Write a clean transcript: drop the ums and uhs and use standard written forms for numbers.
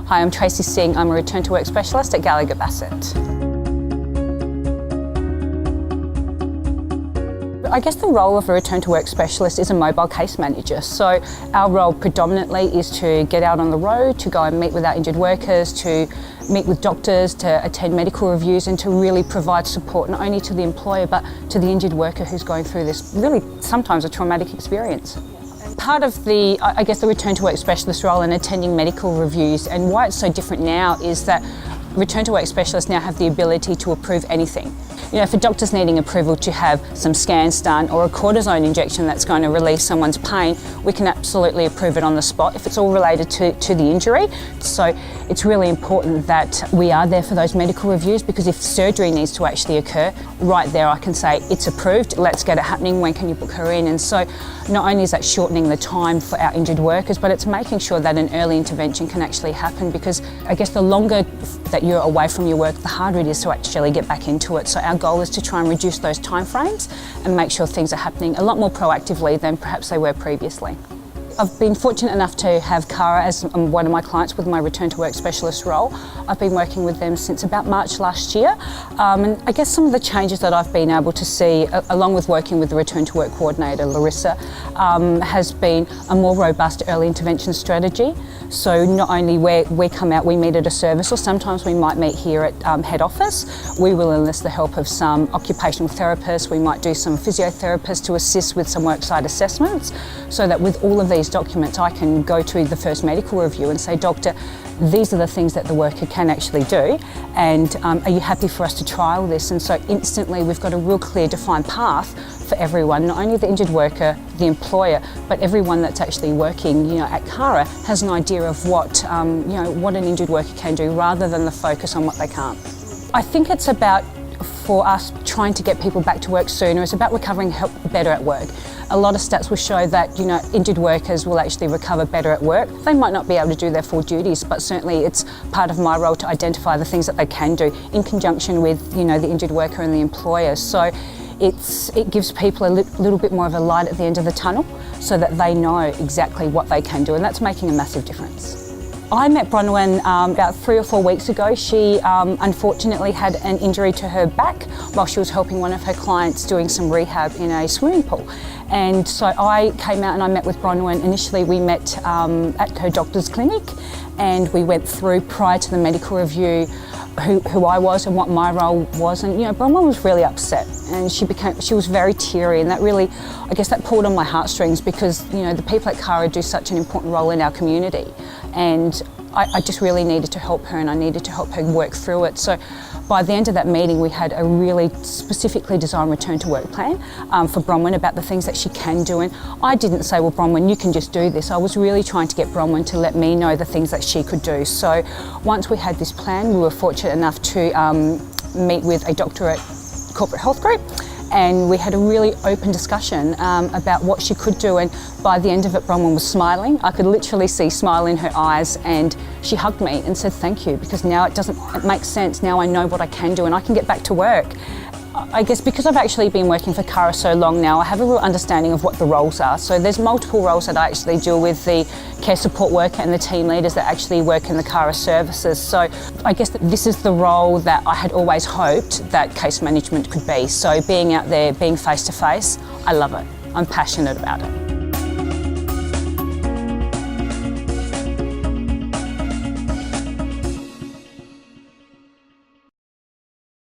Hi, I'm Tracey Singh. I'm a Return to Work specialist at Gallagher Bassett. I guess the role of a Return to Work specialist is a mobile case manager. So our role predominantly is to get out on the road, to go and meet with our injured workers, to meet with doctors, to attend medical reviews, and to really provide support not only to the employer but to the injured worker who's going through this really sometimes a traumatic experience. Part of the Return to Work specialist role in attending medical reviews, and why it's so different now, is that Return to Work specialists now have the ability to approve anything. You know, if a doctor's needing approval to have some scans done or a cortisone injection that's going to relieve someone's pain, we can absolutely approve it on the spot if it's all related to the injury. So it's really important that we are there for those medical reviews, because if surgery needs to actually occur, right there I can say it's approved, let's get it happening, when can you book her in? And so not only is that shortening the time for our injured workers, but it's making sure that an early intervention can actually happen, because I guess the longer that you're away from your work, the harder it is to actually get back into it. So our goal is to try and reduce those timeframes and make sure things are happening a lot more proactively than perhaps they were previously. I've been fortunate enough to have Cara as one of my clients with my Return to Work specialist role. I've been working with them since about March last year. And I guess some of the changes that I've been able to see, along with working with the Return to Work coordinator, Larissa, has been a more robust early intervention strategy. So not only where we come out, we meet at a service, or sometimes we might meet here at head office. We will enlist the help of some occupational therapists. We might do some physiotherapists to assist with some worksite assessments, so that with all of these documents I can go to the first medical review and say, doctor, these are the things that the worker can actually do, and are you happy for us to trial this? And so instantly we've got a real clear defined path for everyone, not only the injured worker, the employer, but everyone that's actually working, at Cara has an idea of what what an injured worker can do, rather than the focus on what they can't. I think it's about, for us, trying to get people back to work sooner. It's about recovering better at work. A lot of stats will show that injured workers will actually recover better at work. They might not be able to do their full duties, but certainly it's part of my role to identify the things that they can do in conjunction with the injured worker and the employer. So it gives people a little bit more of a light at the end of the tunnel, so that they know exactly what they can do, and that's making a massive difference. I met Bronwyn about 3 or 4 weeks ago. She unfortunately had an injury to her back while she was helping one of her clients doing some rehab in a swimming pool. And so I came out and I met with Bronwyn. Initially we met at her doctor's clinic, and we went through, prior to the medical review, who I was and what my role was. And Bronwyn was really upset, and she was very teary, and that really, I guess, that pulled on my heartstrings, because the people at Cara do such an important role in our community, and I just really needed to help her, and I needed to help her work through it. So by the end of that meeting, we had a really specifically designed return to work plan for Bronwyn about the things that she can do. And I didn't say, well, Bronwyn, you can just do this. I was really trying to get Bronwyn to let me know the things that she could do. So once we had this plan, we were fortunate enough to meet with a doctor at Corporate Health Group, and we had a really open discussion about what she could do. And by the end of it, Bronwyn was smiling. I could literally see smile in her eyes, and she hugged me and said thank you, because now it makes sense. Now I know what I can do, and I can get back to work. I guess because I've actually been working for Cara so long now, I have a real understanding of what the roles are. So there's multiple roles that I actually deal with: the care support worker and the team leaders that actually work in the Cara services. So I guess that this is the role that I had always hoped that case management could be. So being out there, being face to face, I love it. I'm passionate about it.